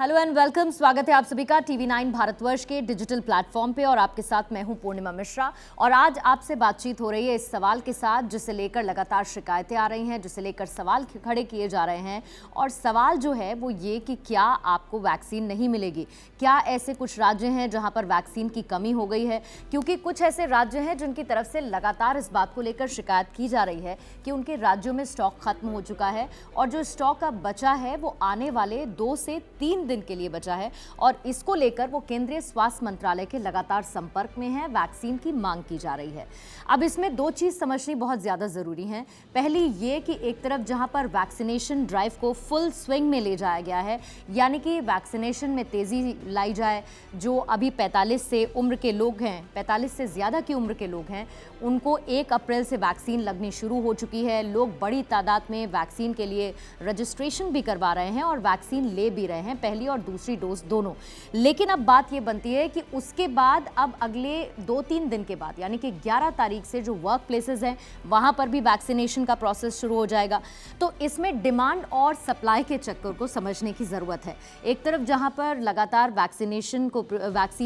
Hello and welcome. स्वागत है आप सभी का TV9 भारतवर्ष के डिजिटल प्लेटफॉर्म पे और आपके साथ मैं हूं पूर्णिमा मिश्रा। और आज आपसे बातचीत हो रही है इस सवाल के साथ जिसे लेकर लगातार शिकायतें आ रही हैं, जिसे लेकर सवाल खड़े किए जा रहे हैं। और सवाल जो है वो ये कि क्या आपको वैक्सीन नहीं मिलेगी। क्या ऐसे कुछ राज्य हैं जहाँ पर वैक्सीन की कमी हो गई है? क्योंकि कुछ ऐसे राज्य हैं जिनकी तरफ से लगातार इस बात को लेकर शिकायत की जा रही है कि उनके राज्यों में स्टॉक खत्म हो चुका है और जो स्टॉक अब बचा है वो आने वाले 2 से 3 दिन के लिए बचा है। और इसको लेकर वो केंद्रीय स्वास्थ्य मंत्रालय के लगातार संपर्क में है, वैक्सीन की मांग की जा रही है। अब इसमें 2 चीज समझनी बहुत ज्यादा जरूरी है। पहली ये कि एक तरफ जहां पर वैक्सीनेशन ड्राइव को फुल स्विंग में ले जाया गया है, यानी कि वैक्सीनेशन में तेजी लाई जाए। जो अभी 45 से उम्र के लोग हैं, 45 से ज्यादा की उम्र के लोग हैं, उनको 1 अप्रैल से वैक्सीन लगनी शुरू हो चुकी है। लोग बड़ी तादाद में वैक्सीन के लिए रजिस्ट्रेशन भी करवा रहे हैं और वैक्सीन ले भी रहे हैं, पहली और दूसरी डोज दोनों। लेकिन अब बात ये बनती है कि उसके बाद अब अगले 2-3 दिन के बाद यानी कि 11 तारीख से जो वर्क प्लेसेस हैं वहां पर भी वैक्सीनेशन का प्रोसेस शुरू हो जाएगा। तो इसमें डिमांड और सप्लाई के चक्कर को समझने की जरूरत है। एक तरफ जहां पर लगातार वैक्सीन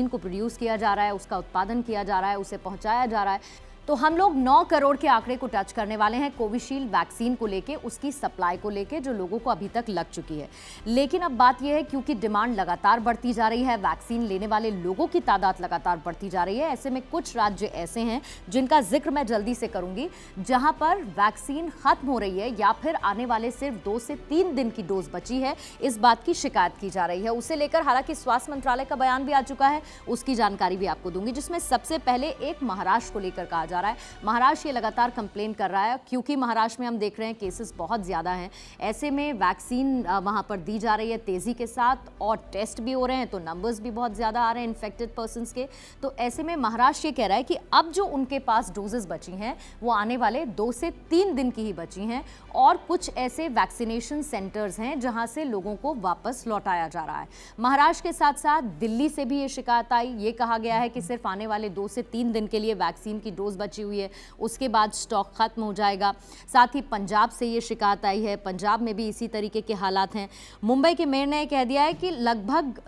को प्रोड्यूस किया जा रहा है, उसका उत्पादन किया जा रहा है, उसे पहुंचाया जा रहा है, तो हम लोग 9 करोड़ के आंकड़े को टच करने वाले हैं कोविशील्ड वैक्सीन को लेके, उसकी सप्लाई को लेके जो लोगों को अभी तक लग चुकी है। लेकिन अब बात यह है क्योंकि डिमांड लगातार बढ़ती जा रही है, वैक्सीन लेने वाले लोगों की तादाद लगातार बढ़ती जा रही है, ऐसे में कुछ राज्य ऐसे हैं जिनका जिक्र मैं जल्दी से करूंगी जहां पर वैक्सीन खत्म हो रही है या फिर आने वाले सिर्फ 2 से 3 दिन की डोज बची है, इस बात की शिकायत की जा रही है। उसे लेकर हालांकि स्वास्थ्य मंत्रालय का बयान भी आ चुका है, उसकी जानकारी भी आपको दूंगी, जिसमें सबसे पहले एक महाराष्ट्र को लेकर कहा जा रहा है। महाराष्ट्र ये लगातार कंप्लेन कर रहा है क्योंकि महाराष्ट्र में हम देख रहे हैं केसेस बहुत ज्यादा हैं। ऐसे में वैक्सीन वहां पर दी जा रही है तेजी के साथ और टेस्ट भी हो रहे हैं, तो नंबर्स भी बहुत ज्यादा आ रहे हैं इन्फेक्टेड पर्संस के। तो ऐसे में महाराष्ट्र ये कह रहा है कि अब जो उनके पास डोजेस बची हैं वो आने वाले 2 से 3 दिन की ही बची हैं और कुछ ऐसे वैक्सीनेशन सेंटर्स हैं जहां से लोगों को वापस लौटाया जा रहा है। महाराष्ट्र के साथ साथ दिल्ली से भी ये शिकायत आई, ये कहा गया है कि सिर्फ आने वाले 2 से 3 दिन के लिए वैक्सीन की डोज बची हुई है, उसके बाद स्टॉक खत्म हो जाएगा। साथ ही पंजाब से ये शिकायत आई है, पंजाब में भी इसी तरीके के हालात हैं। मुंबई के मेयर ने कह दिया है कि लगभग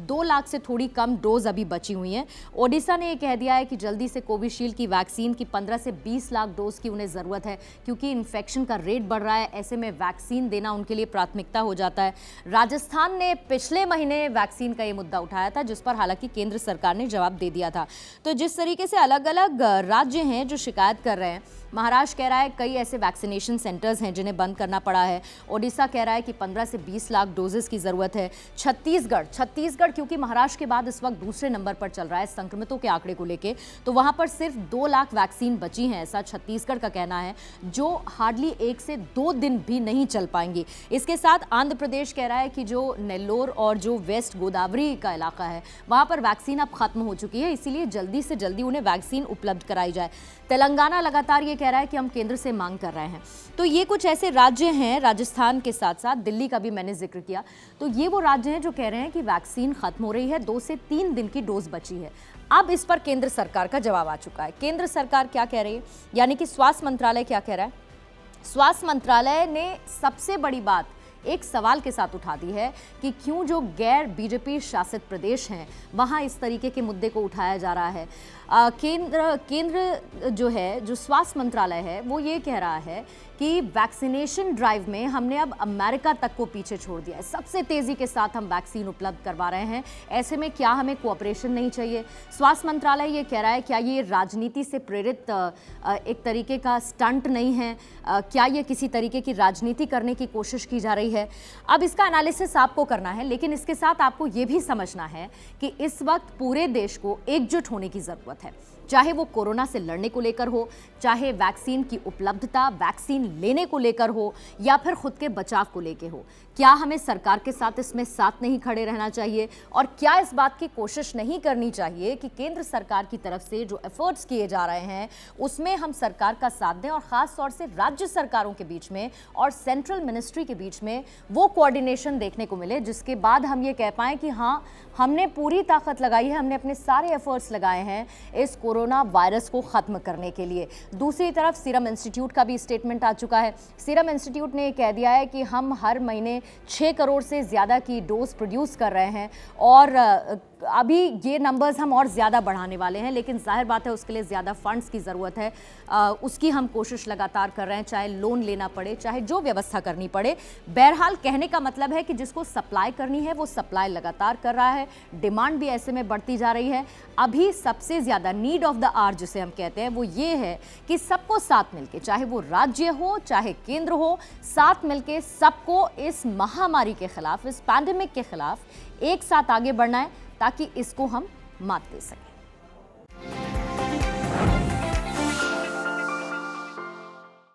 2 लाख से थोड़ी कम डोज अभी बची हुई हैं। ओडिशा ने ये कह दिया है कि जल्दी से कोविशील्ड की वैक्सीन की 15 से 20 लाख डोज की उन्हें जरूरत है क्योंकि इन्फेक्शन का रेट बढ़ रहा है, ऐसे में वैक्सीन देना उनके लिए प्राथमिकता हो जाता है। राजस्थान ने पिछले महीने वैक्सीन का ये मुद्दा उठाया था जिस पर हालांकि केंद्र सरकार ने जवाब दे दिया था। तो जिस तरीके से अलग अलग राज्य हैं जो शिकायत कर रहे हैं, महाराष्ट्र कह रहा है कई ऐसे वैक्सीनेशन सेंटर्स हैं जिन्हें बंद करना पड़ा है। ओडिशा कह रहा है कि 15 से 20 लाख डोजेस की जरूरत है। छत्तीसगढ़ क्योंकि महाराष्ट्र के बाद इस वक्त दूसरे नंबर पर चल रहा है संक्रमितों के आंकड़े को लेके, तो वहां पर सिर्फ 2 लाख वैक्सीन बची हैं, ऐसा छत्तीसगढ़ का कहना है, जो हार्डली 1 से 2 दिन भी नहीं चल पाएंगी। इसके साथ आंध्र प्रदेश कह रहा है कि जो नेल्लोर और जो वेस्ट गोदावरी का इलाका है वहां पर वैक्सीन अब खत्म हो चुकी है, इसीलिए जल्दी से जल्दी उन्हें वैक्सीन उपलब्ध कराई जाए। तेलंगाना लगातार ये कह रहा है कि हम केंद्र से मांग कर रहे हैं। तो ये कुछ ऐसे राज्य हैं, राजस्थान के साथ साथ दिल्ली का भी मैंने जिक्र किया, तो ये वो राज्य हैं जो कह रहे हैं कि वैक्सीन खत्म हो रही है, 2 से 3 दिन की डोज बची है। अब इस पर केंद्र सरकार का जवाब आ चुका है। केंद्र सरकार क्या कह रही है, यानी कि स्वास्थ्य मंत्रालय क्या कह रहा है? स्वास्थ्य मंत्रालय ने सबसे बड़ी बात एक सवाल के साथ उठा दी है कि क्यों जो गैर बीजेपी शासित प्रदेश हैं वहां इस तरीके के मुद्दे को उठाया जा रहा है। केंद्र जो है, जो स्वास्थ्य मंत्रालय है, वो ये कह रहा है कि वैक्सीनेशन ड्राइव में हमने अब अमेरिका तक को पीछे छोड़ दिया है, सबसे तेजी के साथ हम वैक्सीन उपलब्ध करवा रहे हैं, ऐसे में क्या हमें कोऑपरेशन नहीं चाहिए? स्वास्थ्य मंत्रालय ये कह रहा है क्या ये राजनीति से प्रेरित एक तरीके का स्टंट नहीं है? क्या ये किसी तरीके की राजनीति करने की कोशिश की जा रही है? अब इसका एनालिसिस आपको करना है, लेकिन इसके साथ आपको ये भी समझना है कि इस वक्त पूरे देश को एकजुट होने की जरूरत है, चाहे वो कोरोना से लड़ने को लेकर हो, चाहे वैक्सीन की उपलब्धता, वैक्सीन लेने को लेकर हो, या फिर खुद के बचाव को लेकर हो। क्या हमें सरकार के साथ इसमें साथ नहीं खड़े रहना चाहिए और क्या इस बात की कोशिश नहीं करनी चाहिए कि केंद्र सरकार की तरफ से जो एफर्ट्स किए जा रहे हैं उसमें हम सरकार का साथ दें और खास तौर से राज्य सरकारों के बीच में और सेंट्रल मिनिस्ट्री के बीच में वो कोऑर्डिनेशन देखने को मिले, जिसके बाद हम ये कह पाएं कि हाँ, हमने पूरी ताकत लगाई है, हमने अपने सारे एफर्ट्स लगाए हैं इस कोरोना कोरोना वायरस को खत्म करने के लिए। दूसरी तरफ सीरम इंस्टीट्यूट का भी स्टेटमेंट आ चुका है। सीरम इंस्टीट्यूट ने कह दिया है कि हम हर महीने 6 करोड़ से ज़्यादा की डोज प्रोड्यूस कर रहे हैं और अभी ये नंबर्स हम और ज़्यादा बढ़ाने वाले हैं, लेकिन जाहिर बात है उसके लिए ज़्यादा फंड्स की ज़रूरत है। उसकी हम कोशिश लगातार कर रहे हैं, चाहे लोन लेना पड़े, चाहे जो व्यवस्था करनी पड़े। बहरहाल कहने का मतलब है कि जिसको सप्लाई करनी है वो सप्लाई लगातार कर रहा है, डिमांड भी ऐसे में बढ़ती जा रही है। अभी सबसे ज़्यादा नीड ऑफ द आवर जिसे हम कहते हैं वो ये है कि सबको साथ मिलके, चाहे वो राज्य हो चाहे केंद्र हो, साथ मिलके सबको इस महामारी के खिलाफ, इस पैंडेमिक के खिलाफ एक साथ आगे बढ़ना है ताकि इसको हम मात दे सकें।